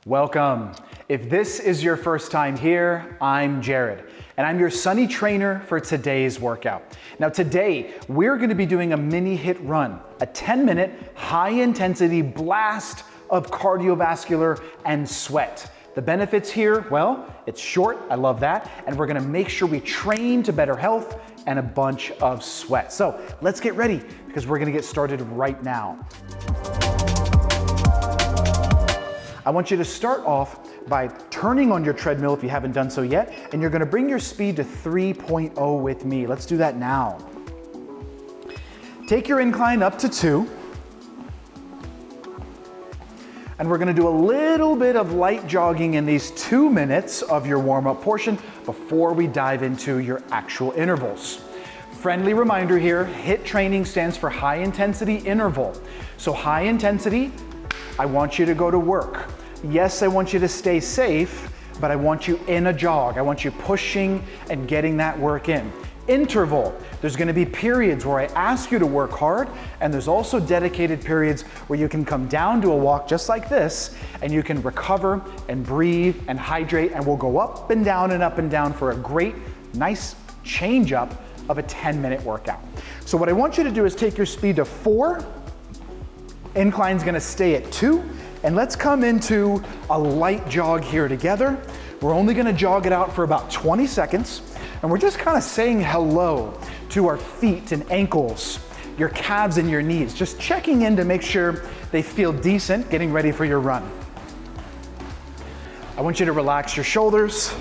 Welcome. If this is your first time here, I'm Jared, and I'm your Sunny trainer for today's workout. Now today, we're gonna be doing a mini HIIT run, a 10-minute high-intensity blast of cardiovascular and sweat. The benefits here, well, it's short, I love that, and we're gonna make sure we train to better health and a bunch of sweat. So let's get ready because we're gonna get started right now. I want you to start off by turning on your treadmill if you haven't done so yet, and you're gonna bring your speed to 3.0 with me. Let's do that now. Take your incline up to 2. And we're gonna do a little bit of light jogging in these 2 minutes of your warm-up portion before we dive into your actual intervals. Friendly reminder here, HIIT training stands for high intensity interval. So high intensity, I want you to go to work. Yes, I want you to stay safe, but I want you in a jog. I want you pushing and getting that work in. Interval, there's gonna be periods where I ask you to work hard, and there's also dedicated periods where you can come down to a walk just like this, and you can recover and breathe and hydrate, and we'll go up and down for a great, nice change up of a 10-minute workout. So what I want you to do is take your speed to 4, incline's gonna stay at 2, and let's come into a light jog here together. We're only gonna jog it out for about 20 seconds, and we're just kind of saying hello to our feet and ankles, your calves and your knees, just checking in to make sure they feel decent, getting ready for your run. I want you to relax your shoulders.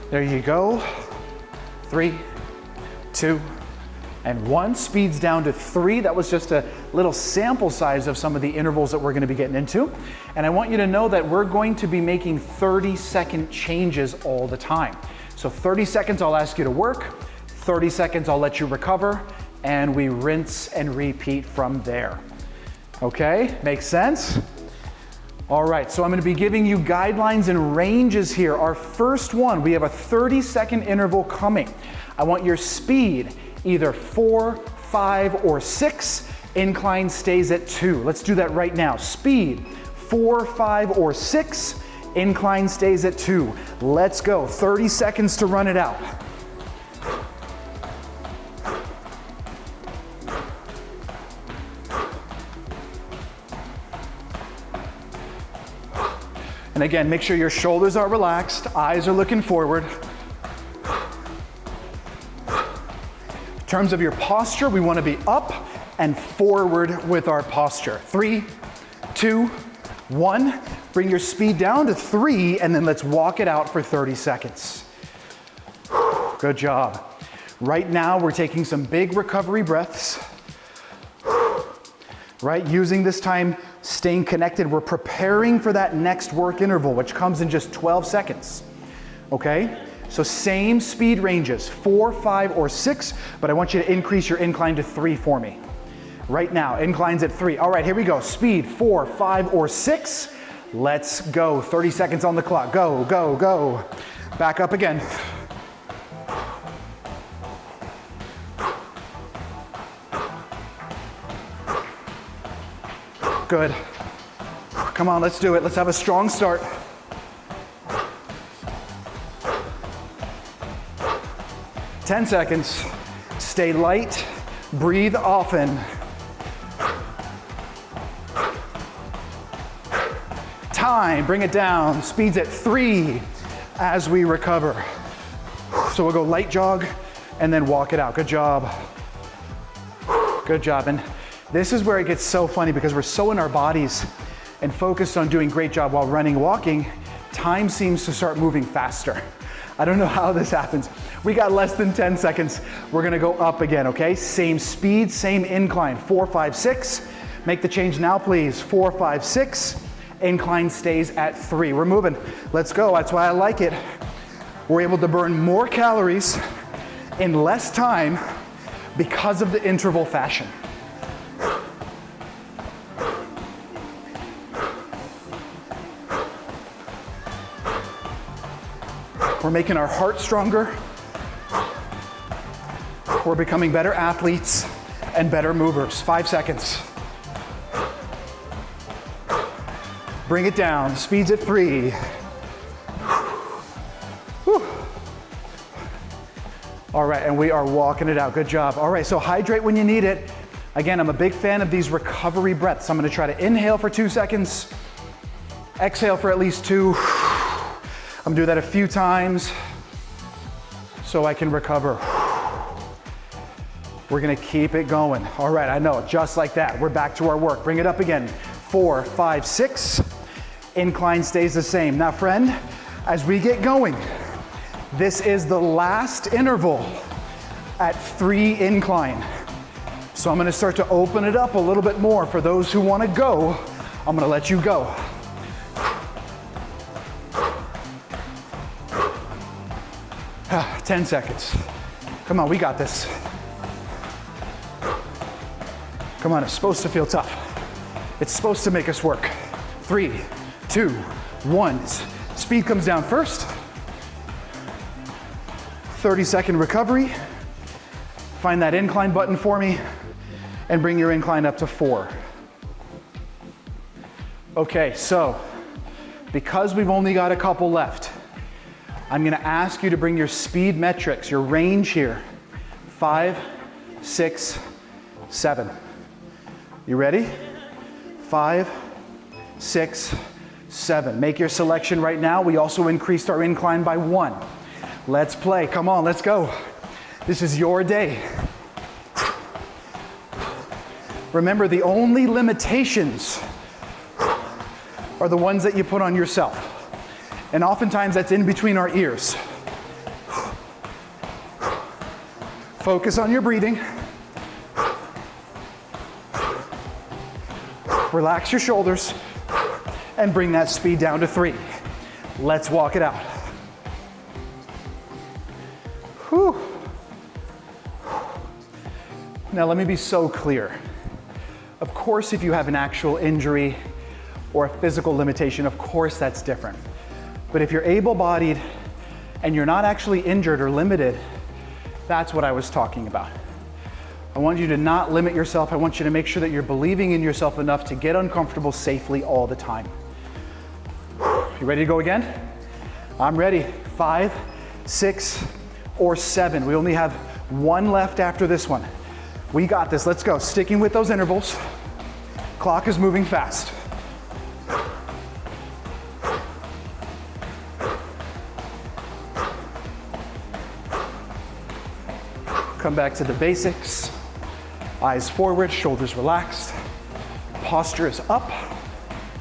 There you go. 3, 2, and 1. Speed's down to 3. That was just a little sample size of some of the intervals that we're gonna be getting into. And I want you to know that we're going to be making 30-second changes all the time. So 30 seconds, I'll ask you to work. 30 seconds, I'll let you recover. And we rinse and repeat from there. Okay, makes sense? All right, so I'm gonna be giving you guidelines and ranges here. Our first one, we have a 30-second interval coming. I want your speed, either 4, 5, or 6. Incline stays at 2. Let's do that right now. Speed, 4, 5, or 6. Incline stays at 2. Let's go. 30 seconds to run it out. And again, make sure your shoulders are relaxed, eyes are looking forward. In terms of your posture, we want to be up and forward with our posture. 3, 2, 1. Bring your speed down to 3, and then let's walk it out for 30 seconds. Good job. Right now, we're taking some big recovery breaths. Right, using this time, staying connected. We're preparing for that next work interval, which comes in just 12 seconds. Okay? So same speed ranges, 4, 5, or 6, but I want you to increase your incline to 3 for me. Right now, incline's at 3. All right, here we go. Speed, 4, 5, or 6. Let's go. 30 seconds on the clock. Go, go, go. Back up again. Good. Come on, let's do it. Let's have a strong start. Ten seconds. Stay light. Breathe often. Time. Bring it down. Speed's at 3 as we recover. So we'll go light jog and then walk it out. Good job. Good job. And this is where it gets so funny because we're so in our bodies and focused on doing a great job while running, walking, time seems to start moving faster. I don't know how this happens. We got less than 10 seconds. We're gonna go up again, okay? Same speed, same incline. 4, 5, 6. Make the change now, please. 4, 5, 6. Incline stays at 3. We're moving. Let's go. That's why I like it. We're able to burn more calories in less time because of the interval fashion. We're making our heart stronger. We're becoming better athletes and better movers. 5 seconds. Bring it down, speeds at 3. Whew. All right, and we are walking it out, good job. All right, so hydrate when you need it. Again, I'm a big fan of these recovery breaths. I'm gonna try to inhale for 2 seconds, exhale for at least 2. I'm gonna do that a few times so I can recover. We're gonna keep it going. All right, I know, just like that. We're back to our work. Bring it up again. 4, 5, 6. Incline stays the same. Now, friend, as we get going, this is the last interval at 3 incline. So I'm gonna start to open it up a little bit more. For those who wanna go, I'm gonna let you go. Ah, 10 seconds. Come on, we got this. Come on, it's supposed to feel tough. It's supposed to make us work. 3, 2, 1. Speed comes down first. 30-second recovery. Find that incline button for me and bring your incline up to 4. Okay, so because we've only got a couple left, I'm gonna ask you to bring your speed metrics, your range here. 5, 6, 7. You ready? 5, 6, 7. Make your selection right now. We also increased our incline by 1. Let's play. Come on, let's go. This is your day. Remember, the only limitations are the ones that you put on yourself. And oftentimes that's in between our ears. Focus on your breathing. Relax your shoulders and bring that speed down to 3. Let's walk it out. Whew. Now let me be so clear. Of course, if you have an actual injury or a physical limitation, of course that's different. But if you're able-bodied and you're not actually injured or limited, that's what I was talking about. I want you to not limit yourself. I want you to make sure that you're believing in yourself enough to get uncomfortable safely all the time. You ready to go again? I'm ready. 5, 6, or 7. We only have 1 left after this one. We got this. Let's go. Sticking with those intervals. Clock is moving fast. Come back to the basics. Eyes forward, shoulders relaxed. Posture is up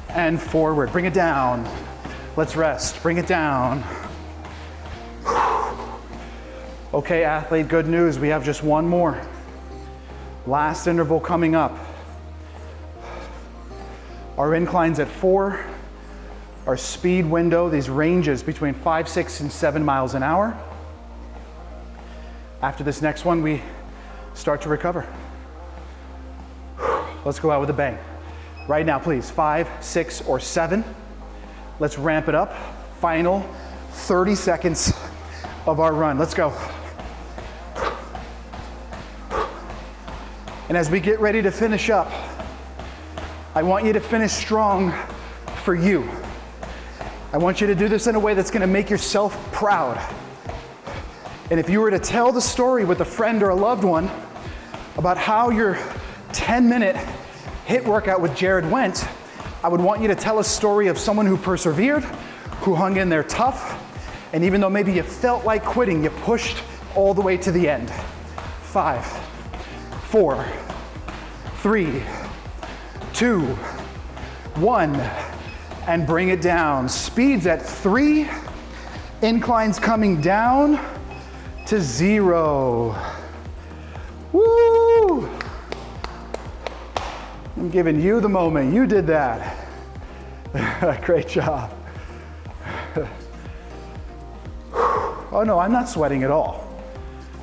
and forward. Bring it down. Let's rest. Bring it down. Okay, athlete, good news. We have just 1 more. Last interval coming up. Our incline's at 4. Our speed window, these ranges between 5, 6, and 7 miles an hour. After this next one, we start to recover. Let's go out with a bang. Right now, please, 5, 6, or 7. Let's ramp it up. Final 30 seconds of our run. Let's go. And as we get ready to finish up, I want you to finish strong for you. I want you to do this in a way that's gonna make yourself proud. And if you were to tell the story with a friend or a loved one about how your 10-minute HIIT workout with Jared went, I would want you to tell a story of someone who persevered, who hung in there tough, and even though maybe you felt like quitting, you pushed all the way to the end. 5, 4, 3, 2, 1, and bring it down. Speeds at 3, inclines coming down to 0. Woo! I'm giving you the moment. You did that. Great job. Oh no, I'm not sweating at all.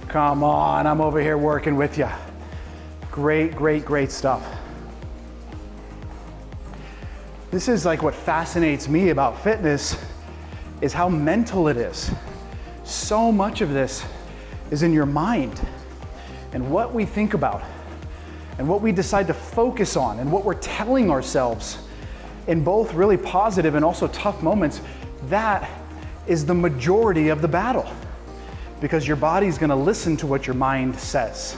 Come on, I'm over here working with you. Great, great, great stuff. This is like what fascinates me about fitness is how mental it is. So much of this is in your mind and what we think about and what we decide to focus on and what we're telling ourselves in both really positive and also tough moments, that is the majority of the battle, because your body's gonna listen to what your mind says.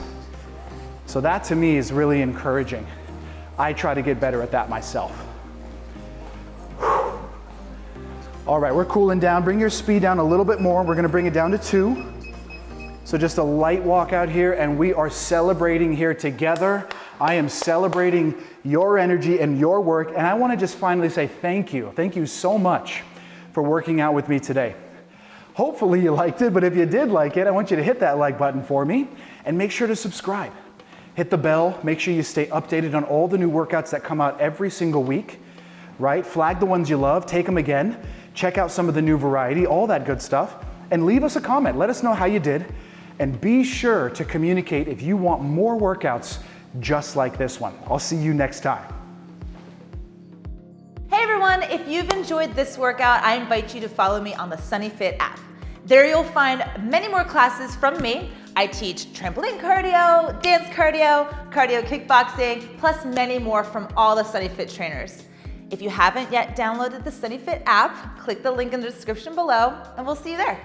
So that to me is really encouraging. I try to get better at that myself. All right, we're cooling down. Bring your speed down a little bit more. We're gonna bring it down to 2. So just a light walk out here, and we are celebrating here together. I am celebrating your energy and your work, and I wanna just finally say thank you. Thank you so much for working out with me today. Hopefully you liked it, but if you did like it, I want you to hit that like button for me, and make sure to subscribe. Hit the bell, make sure you stay updated on all the new workouts that come out every single week, right? Flag the ones you love, take them again, check out some of the new variety, all that good stuff, and leave us a comment. Let us know how you did, and be sure to communicate if you want more workouts just like this one. I'll see you next time. Hey everyone, if you've enjoyed this workout, I invite you to follow me on the SunnyFit app. There you'll find many more classes from me. I teach trampoline cardio, dance cardio, cardio kickboxing, plus many more from all the SunnyFit trainers. If you haven't yet downloaded the SunnyFit app, click the link in the description below, and we'll see you there.